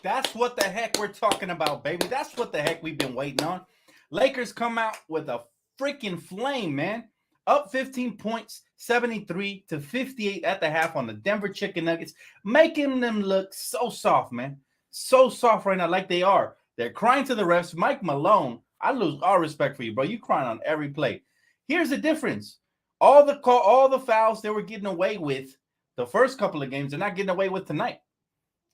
That's what the heck we're talking about, baby. That's what the heck we've been waiting on. Lakers come out with a freaking flame, man. Up 15 points, 73 to 58 at the half on the Denver Chicken Nuggets, making them look so soft, man. So soft right now, like they are. They're crying to the refs. Mike Malone, I lose all respect for you, bro. You crying on every play. Here's the difference. All the fouls they were getting away with the first couple of games, they're not getting away with tonight.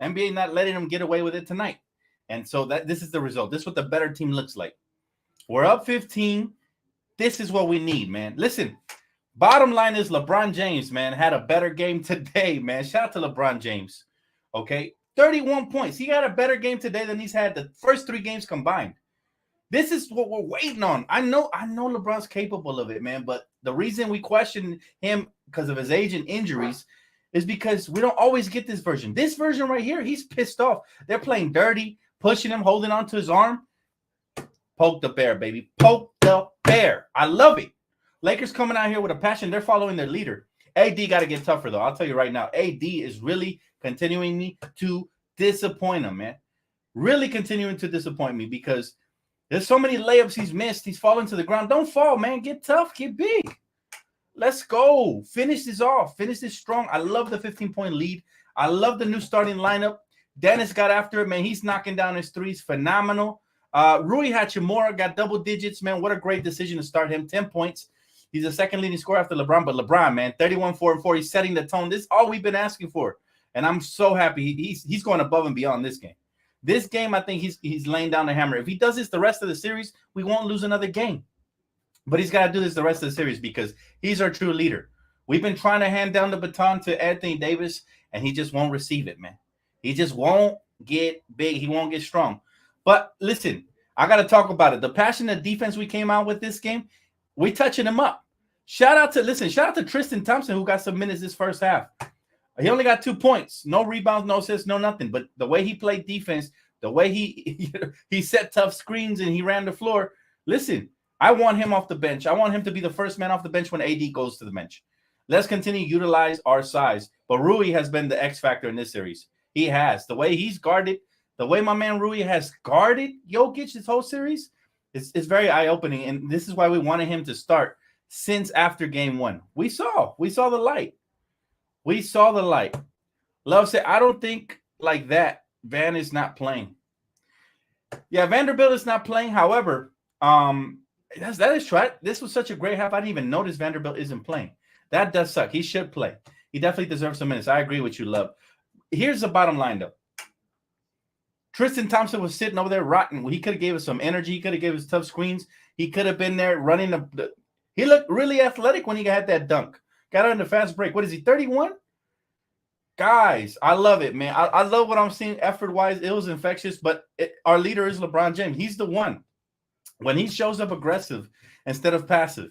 NBA not letting them get away with it tonight. And so this is the result. This is what the better team looks like. We're up 15. This is what we need, man. Listen, bottom line is LeBron James, man, had a better game today, man. Shout out to LeBron James. Okay, 31 points. He had a better game today than he's had the first 3 games combined. This is what we're waiting on. I know LeBron's capable of it, man, but the reason we question him because of his age and injuries is because we don't always get this version. This version right here, he's pissed off. They're playing dirty, pushing him, holding on to his arm. Poke the bear, baby. Poke the bear. I love it. Lakers coming out here with a passion. They're following their leader. AD got to get tougher, though. I'll tell you right now, AD is really continuing to disappoint him, man. Really continuing to disappoint me because there's so many layups he's missed. He's falling to the ground. Don't fall, man. Get tough. Get big. Let's go. Finish this off. Finish this strong. I love the 15-point lead. I love the new starting lineup. Dennis got after it, man. He's knocking down his threes. Phenomenal. Rui Hachimura got double digits, man. What a great decision to start him. 10 points. He's the second leading scorer after LeBron. But LeBron, man, 31, 4, and 4. He's setting the tone. This is all we've been asking for. And I'm so happy. He's going above and beyond this game. This game, I think he's laying down the hammer. If he does this the rest of the series, we won't lose another game. But he's got to do this the rest of the series because he's our true leader. We've been trying to hand down the baton to Anthony Davis, and he just won't receive it, man. He just won't get big. He won't get strong. But listen, I got to talk about it. The passionate defense we came out with this game, we touching him up. Shout out to Tristan Thompson, who got some minutes this first half. He only got 2 points. No rebounds, no assists, no nothing. But the way he played defense, the way he set tough screens and he ran the floor, listen, I want him off the bench. I want him to be the first man off the bench when AD goes to the bench. Let's continue to utilize our size. But Rui has been the X factor in this series. He has. The way he's guarded, the way my man Rui has guarded Jokic this whole series, it's very eye-opening. And this is why we wanted him to start since after game 1. We saw the light. We saw the light. Love said, I don't think like that Van is not playing. Yeah, Vanderbilt is not playing. However, that is right. This was such a great half. I didn't even notice Vanderbilt isn't playing. That does suck. He should play. He definitely deserves some minutes. I agree with you, Love. Here's the bottom line, though. Tristan Thompson was sitting over there rotten. He could have gave us some energy. He could have gave us tough screens. He could have been there running he looked really athletic when he had that dunk. Got on the fast break. What is he, 31? Guys, I love it, man. I love what I'm seeing effort-wise. It was infectious, but our leader is LeBron James. He's the one. When he shows up aggressive instead of passive,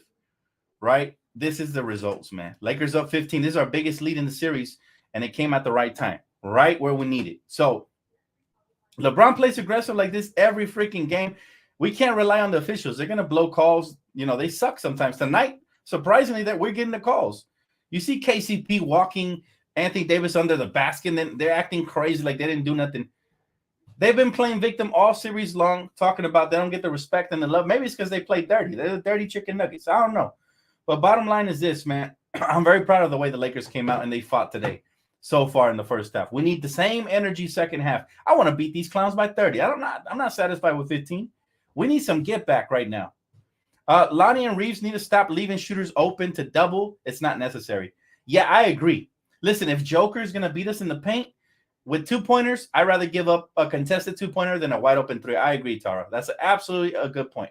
right, this is the results, man. Lakers up 15. This is our biggest lead in the series, and it came at the right time, right where we need it. So LeBron plays aggressive like this every freaking game. We can't rely on the officials. They're going to blow calls. You know, they suck sometimes. Tonight, surprisingly, that we're getting the calls. You see KCP walking Anthony Davis under the basket, and then they're acting crazy like they didn't do nothing. They've been playing victim all series long, talking about they don't get the respect and the love. Maybe it's because they play dirty. They're the dirty chicken nuggets. I don't know. But bottom line is this, man. I'm very proud of the way the Lakers came out and they fought today so far in the first half. We need the same energy second half. I want to beat these clowns by 30. I'm not satisfied with 15. We need some get back right now. Lonnie and Reeves need to stop leaving shooters open to double. It's not necessary. Yeah, I agree. Listen, if Joker is going to beat us in the paint with 2-pointers, I'd rather give up a contested 2-pointer than a wide open 3. I agree, Tara. That's absolutely a good point.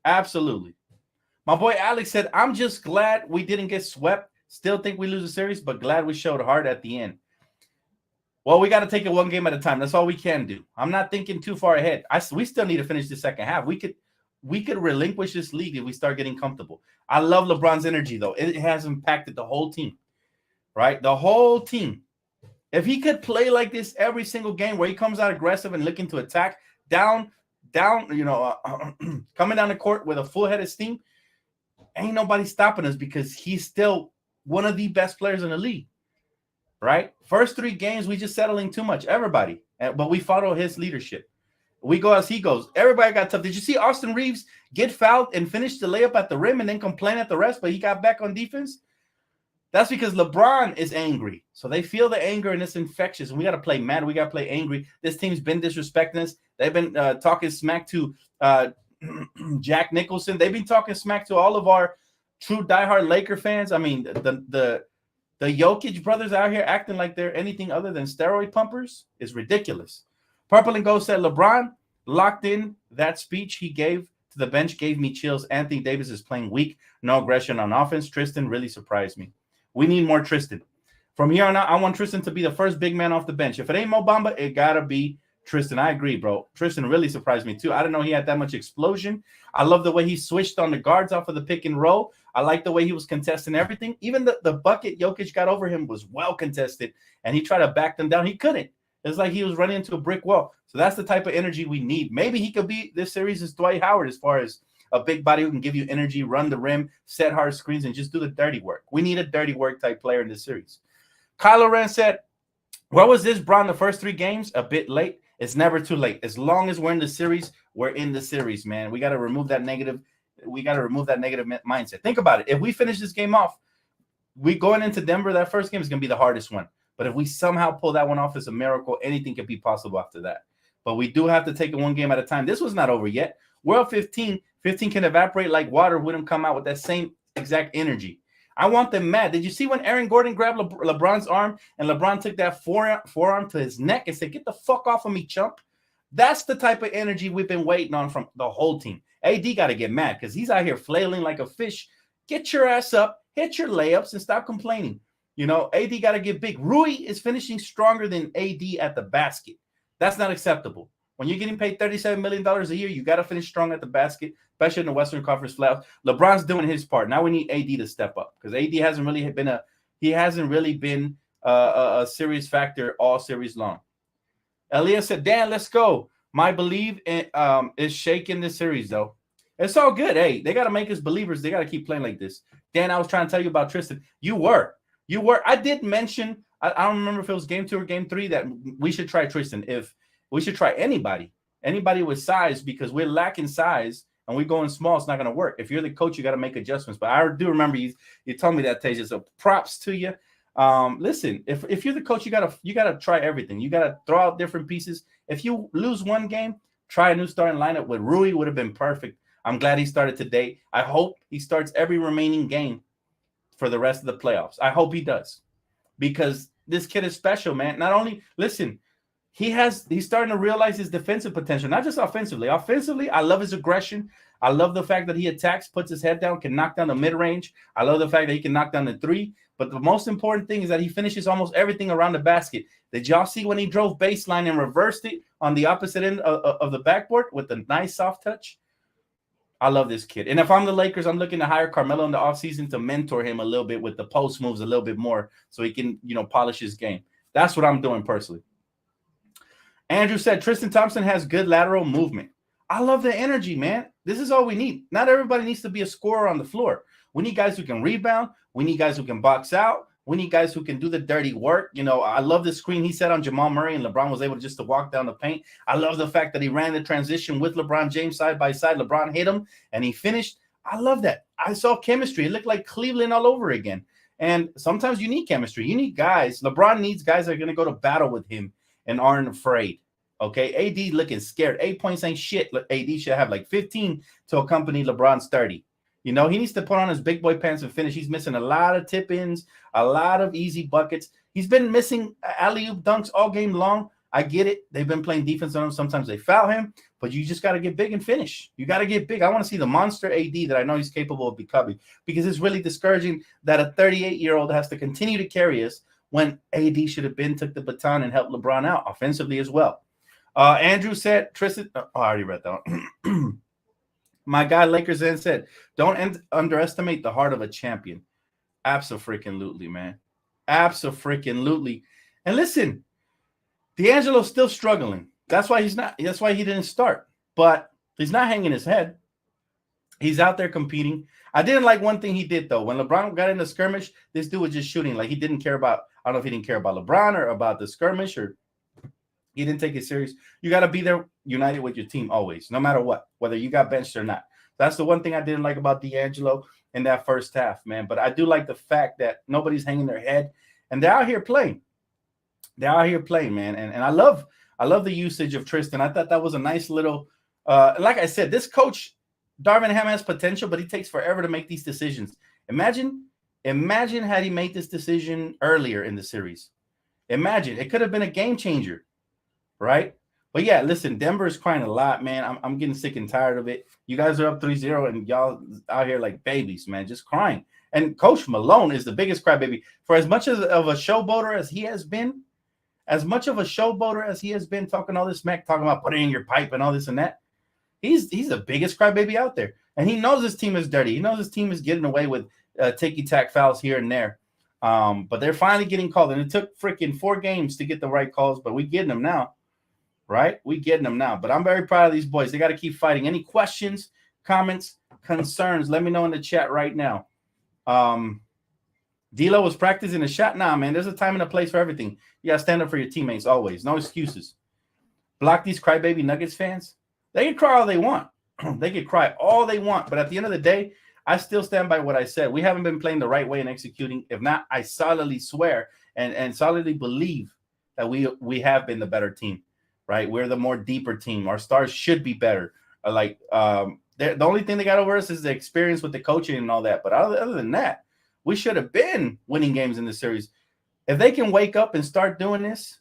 Absolutely. My boy Alex said, I'm just glad we didn't get swept. Still think we lose the series, but glad we showed heart at the end. Well, we got to take it one game at a time. That's all we can do. I'm not thinking too far ahead. We still need to finish the second half. We could relinquish this league if we start getting comfortable. I love LeBron's energy, though. It has impacted the whole team, right? The whole team. If he could play like this every single game where he comes out aggressive and looking to attack down, coming down the court with a full head of steam, ain't nobody stopping us because he's still one of the best players in the league. right? First 3 games, we just settling too much. Everybody. But we follow his leadership. We go as he goes. Everybody got tough. Did you see Austin Reeves get fouled and finish the layup at the rim and then complain at the rest, but he got back on defense? That's because LeBron is angry. So they feel the anger and it's infectious. And we got to play mad. We got to play angry. This team's been disrespecting us. They've been talking smack to Jack Nicholson. They've been talking smack to all of our true diehard Laker fans. I mean, the Jokic brothers out here acting like they're anything other than steroid pumpers is ridiculous. Purple and Gold said LeBron locked in. That speech he gave to the bench gave me chills. Anthony Davis is playing weak. No aggression on offense. Tristan really surprised me. We need more Tristan. From here on out, I want Tristan to be the first big man off the bench. If it ain't Mo Bamba, it got to be Tristan. I agree, bro. Tristan really surprised me, too. I didn't know he had that much explosion. I love the way he switched on the guards off of the pick and roll. I like the way he was contesting everything. Even the bucket Jokic got over him was well contested, and he tried to back them down. He couldn't. It's like he was running into a brick wall. So that's the type of energy we need. Maybe he could be this series' Dwight Howard as far as a big body who can give you energy, run the rim, set hard screens, and just do the dirty work. We need a dirty work type player in this series. Kylo Ren said, what was this, Bron, the first 3 games? A bit late. It's never too late. As long as we're in the series, we're in the series, man. We got to remove that negative. We got to remove that negative mindset. Think about it. If we finish this game off, we going into Denver, that first game is going to be the hardest one. But if we somehow pull that one off, it's a miracle. Anything could be possible after that. But we do have to take it one game at a time. This was not over yet. We're up 15. 15 can evaporate like water. Wouldn't come out with that same exact energy. I want them mad. Did you see when Aaron Gordon grabbed LeBron's arm and LeBron took that forearm to his neck and said, get the fuck off of me, chump? That's the type of energy we've been waiting on from the whole team. AD got to get mad because he's out here flailing like a fish. Get your ass up, hit your layups, and stop complaining. You know, AD got to get big. Rui is finishing stronger than AD at the basket. That's not acceptable. When you're getting paid $37 million a year, you got to finish strong at the basket, especially in the Western Conference playoffs. LeBron's doing his part. Now we need AD to step up because AD hasn't really been a serious factor all series long. Elias said, Dan, let's go. My belief is shaking this series, though. It's all good. Hey, they got to make us believers. They got to keep playing like this. Dan, I was trying to tell you about Tristan. You were. I did mention, I don't remember if it was game 2 or game 3, that we should try Tristan. If we should try anybody with size, because we're lacking size and we're going small, it's not going to work. If you're the coach, you got to make adjustments. But I do remember you told me that, Tasia. So props to you. Listen, if you're the coach, you gotta try everything. You gotta throw out different pieces. If you lose one game, try a new starting lineup. With Rui would have been perfect. I'm glad he started today. I hope he starts every remaining game for the rest of the playoffs. I hope he does, because this kid is special, man. Not only, listen, he's starting to realize his defensive potential, not just offensively. Offensively, I love his aggression. I love the fact that he attacks, puts his head down, can knock down the mid-range. I love the fact that he can knock down the 3. But the most important thing is that he finishes almost everything around the basket. Did y'all see when he drove baseline and reversed it on the opposite end of the backboard with a nice soft touch? I love this kid. And if I'm the Lakers, I'm looking to hire Carmelo in the offseason to mentor him a little bit with the post moves a little bit more so he can, polish his game. That's what I'm doing personally. Andrew said, Tristan Thompson has good lateral movement. I love the energy, man. This is all we need. Not everybody needs to be a scorer on the floor. We need guys who can rebound. We need guys who can box out. We need guys who can do the dirty work. I love the screen he set on Jamal Murray, and LeBron was able to walk down the paint. I love the fact that he ran the transition with LeBron James side by side. LeBron hit him, and he finished. I love that. I saw chemistry. It looked like Cleveland all over again. And sometimes you need chemistry. You need guys. LeBron needs guys that are going to go to battle with him and aren't afraid. Okay, AD looking scared. 8 points ain't shit. AD should have like 15 to accompany LeBron's 30. He needs to put on his big boy pants and finish. He's missing a lot of tip-ins, a lot of easy buckets. He's been missing alley-oop dunks all game long. I get it. They've been playing defense on him. Sometimes they foul him, but you just got to get big and finish. You got to get big. I want to see the monster AD that I know he's capable of becoming, because it's really discouraging that a 38-year-old has to continue to carry us when AD should have took the baton and helped LeBron out offensively as well. Andrew said, Tristan, I already read that one. My guy Lakers then said, don't underestimate the heart of a champion. Abso-freaking-lutely, man. Abso-freaking-lutely. And listen, D'Angelo's still struggling. That's why he didn't start. But he's not hanging his head. He's out there competing. I didn't like one thing he did, though. When LeBron got in the skirmish, this dude was just shooting like he didn't care about. I don't know if he didn't care about LeBron or about the skirmish, or he didn't take it serious. You got to be there united with your team always, no matter what, whether you got benched or not. That's the one thing I didn't like about D'Angelo in that first half, man. But I do like the fact that nobody's hanging their head, and they're out here playing. They're out here playing, man. And I love the usage of Tristan. I thought that was a nice little, like I said, this coach, Darvin Ham, has potential, but he takes forever to make these decisions. Imagine had he made this decision earlier in the series. Imagine, it could have been a game changer, right? But yeah, listen, Denver is crying a lot, man. I'm getting sick and tired of it. You guys are up 3-0, and y'all out here like babies, man, just crying. And Coach Malone is the biggest crybaby. For as much of a showboater as he has been, talking all this smack, talking about putting in your pipe and all this and that, he's the biggest crybaby out there. And he knows his team is dirty. He knows his team is getting away with ticky-tack fouls here and there. But they're finally getting called. And it took freaking 4 games to get the right calls, but we're getting them now. Right? We getting them now. But I'm very proud of these boys. They got to keep fighting. Any questions, comments, concerns, let me know in the chat right now. D'Lo was practicing a shot. Nah, man, there's a time and a place for everything. You got to stand up for your teammates always. No excuses. Block these crybaby Nuggets fans. They can cry all they want. They can cry all they want. But at the end of the day, I still stand by what I said. We haven't been playing the right way and executing. If not, I solidly swear and solidly believe that we have been the better team. Right, we're the more deeper team. Our stars should be better. The only thing they got over us is the experience with the coaching and all that. But other than that, we should have been winning games in this series. If they can wake up and start doing this,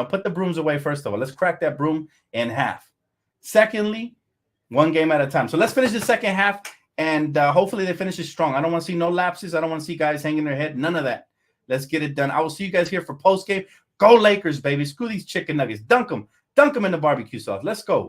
put the brooms away. First of all, let's crack that broom in half. Secondly, one game at a time. So let's finish the second half, and hopefully they finish it strong. I don't want to see no lapses. I don't want to see guys hanging their head. None of that. Let's get it done. I will see you guys here for post game. Go Lakers, baby. Screw these chicken nuggets. Dunk them in the barbecue sauce. Let's go.